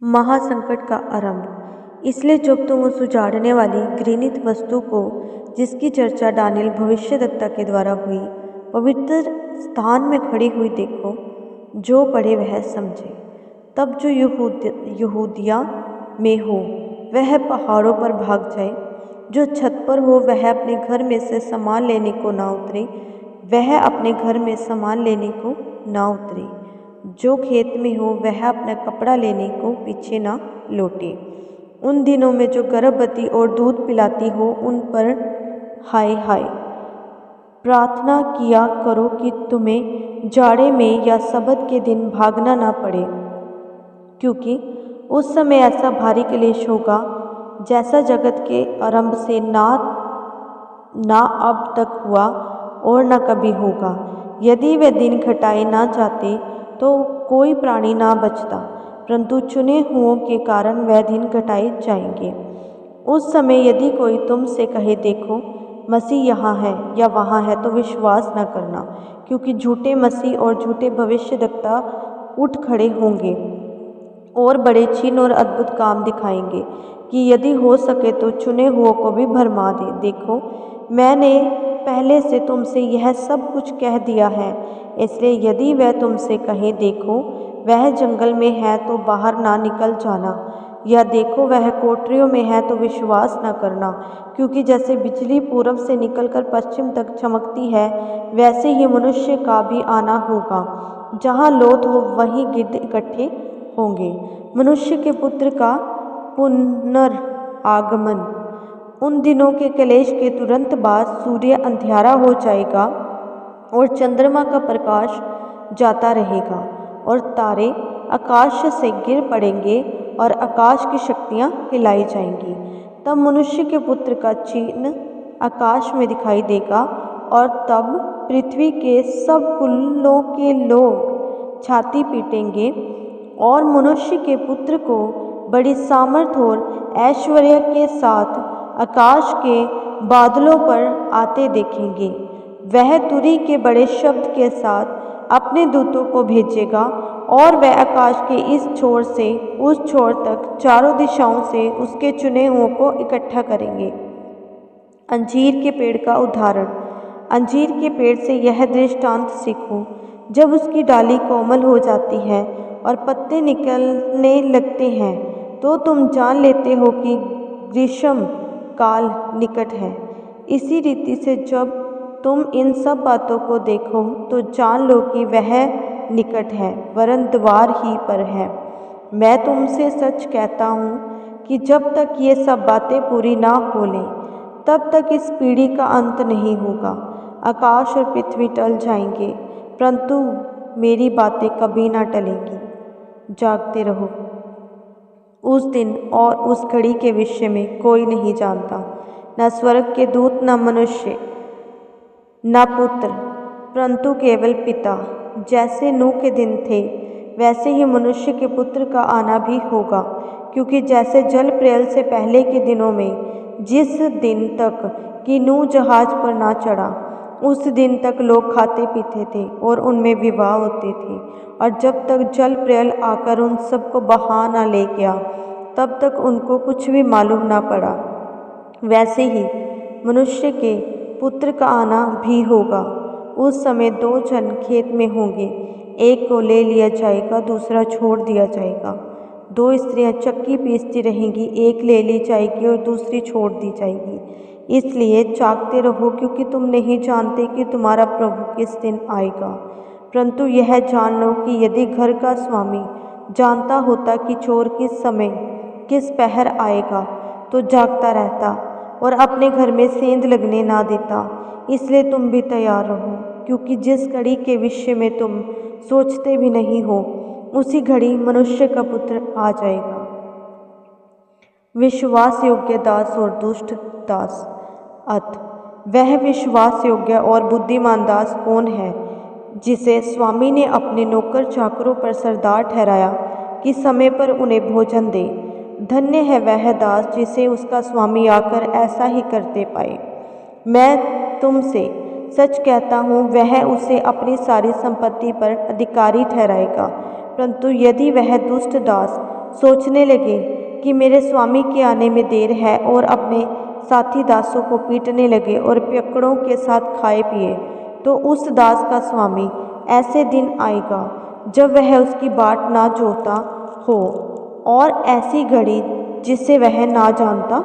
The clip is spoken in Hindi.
महासंकट का आरंभ। इसलिए जब तुम उस उजाड़ने वाली घृणित वस्तु को, जिसकी चर्चा दानिएल भविष्यद्वक्ता के द्वारा हुई, पवित्र स्थान में खड़ी हुई देखो, जो पढ़े वह समझे। तब जो यहूदिया में हो वह पहाड़ों पर भाग जाए, जो छत पर हो वह अपने घर में से सामान लेने को ना उतरे, वह अपने घर में सामान लेने को ना उतरे। जो खेत में हो वह अपना कपड़ा लेने को पीछे ना लौटे। उन दिनों में जो गर्भवती और दूध पिलाती हो उन पर हाय हाय। प्रार्थना किया करो कि तुम्हें जाड़े में या सबत के दिन भागना ना पड़े, क्योंकि उस समय ऐसा भारी क्लेश होगा जैसा जगत के आरंभ से ना अब तक हुआ और न कभी होगा। यदि वे दिन घटाए ना जाते तो कोई प्राणी ना बचता, परंतु चुने हुओं के कारण वह दिन घटाए जाएंगे। उस समय यदि कोई तुमसे कहे, देखो मसीह यहाँ है या वहाँ है, तो विश्वास न करना, क्योंकि झूठे मसीह और झूठे भविष्यद्वक्ता उठ खड़े होंगे और बड़े चिन्ह और अद्भुत काम दिखाएंगे, कि यदि हो सके तो चुने हुओं को भी भरमा दे। देखो, मैंने पहले से तुमसे यह सब कुछ कह दिया है। इसलिए यदि वह तुमसे कहे, देखो वह जंगल में है, तो बाहर ना निकल जाना, या देखो वह कोठरियों में है, तो विश्वास न करना। क्योंकि जैसे बिजली पूरब से निकलकर पश्चिम तक चमकती है, वैसे ही मनुष्य का भी आना होगा। जहाँ लोथ हो वहीं गिद्ध इकट्ठे होंगे। मनुष्य के पुत्र का पुनर्आगमन। उन दिनों के क्लेश के तुरंत बाद सूर्य अंधियारा हो जाएगा और चंद्रमा का प्रकाश जाता रहेगा और तारे आकाश से गिर पड़ेंगे और आकाश की शक्तियाँ हिलाई जाएंगी। तब मनुष्य के पुत्र का चिन्ह आकाश में दिखाई देगा, और तब पृथ्वी के सब कुलों के लोग छाती पीटेंगे और मनुष्य के पुत्र को बड़ी सामर्थ और ऐश्वर्य के साथ आकाश के बादलों पर आते देखेंगे। वह तुरही के बड़े शब्द के साथ अपने दूतों को भेजेगा, और वह आकाश के इस छोर से उस छोर तक चारों दिशाओं से उसके चुने हुओं को इकट्ठा करेंगे। अंजीर के पेड़ का उदाहरण। अंजीर के पेड़ से यह दृष्टांत सीखो, जब उसकी डाली कोमल हो जाती है और पत्ते निकलने लगते हैं, तो तुम जान लेते हो कि ग्रीष्म काल निकट है। इसी रीति से जब तुम इन सब बातों को देखो, तो जान लो कि वह निकट है, वरन द्वार ही पर है। मैं तुमसे सच कहता हूँ कि जब तक ये सब बातें पूरी ना हो लें, तब तक इस पीढ़ी का अंत नहीं होगा। आकाश और पृथ्वी टल जाएंगे, परंतु मेरी बातें कभी ना टलेंगी। जागते रहो। उस दिन और उस घड़ी के विषय में कोई नहीं जानता, न स्वर्ग के दूत, न मनुष्य, न पुत्र, परंतु केवल पिता। जैसे नूह के दिन थे, वैसे ही मनुष्य के पुत्र का आना भी होगा। क्योंकि जैसे जल प्रलय से पहले के दिनों में, जिस दिन तक कि नूह जहाज पर ना चढ़ा, उस दिन तक लोग खाते पीते थे और उनमें विवाह होते थे, और जब तक जल प्रलय आकर उन सबको बहा ना ले गया, तब तक उनको कुछ भी मालूम ना पड़ा। वैसे ही मनुष्य के पुत्र का आना भी होगा। उस समय दो जन खेत में होंगे, एक को ले लिया जाएगा, दूसरा छोड़ दिया जाएगा। दो स्त्रियां चक्की पीसती रहेंगी, एक ले ली जाएगी और दूसरी छोड़ दी जाएगी। इसलिए जागते रहो, क्योंकि तुम नहीं जानते कि तुम्हारा प्रभु किस दिन आएगा। परंतु यह जान लो कि यदि घर का स्वामी जानता होता कि चोर किस समय किस पहर आएगा, तो जागता रहता और अपने घर में सेंध लगने ना देता। इसलिए तुम भी तैयार रहो, क्योंकि जिस घड़ी के विषय में तुम सोचते भी नहीं हो, उसी घड़ी मनुष्य का पुत्र आ जाएगा। विश्वास योग्य दास और दुष्ट दास। वह विश्वास योग्य और बुद्धिमान दास कौन है, जिसे स्वामी ने अपने नौकर चाकरों पर सरदार ठहराया कि समय पर उन्हें भोजन दे। धन्य है वह दास जिसे उसका स्वामी आकर ऐसा ही करते पाए। मैं तुमसे सच कहता हूँ, वह उसे अपनी सारी संपत्ति पर अधिकारी ठहराएगा। परंतु यदि वह दुष्ट दास सोचने लगे कि मेरे स्वामी के आने में देर है और अपने साथी दासों को पीटने लगे और पियक्कड़ों के साथ खाए पिए। तो उस दास का स्वामी ऐसे दिन आएगा जब वह उसकी बाट ना जोता हो और ऐसी घड़ी जिसे वह ना जानता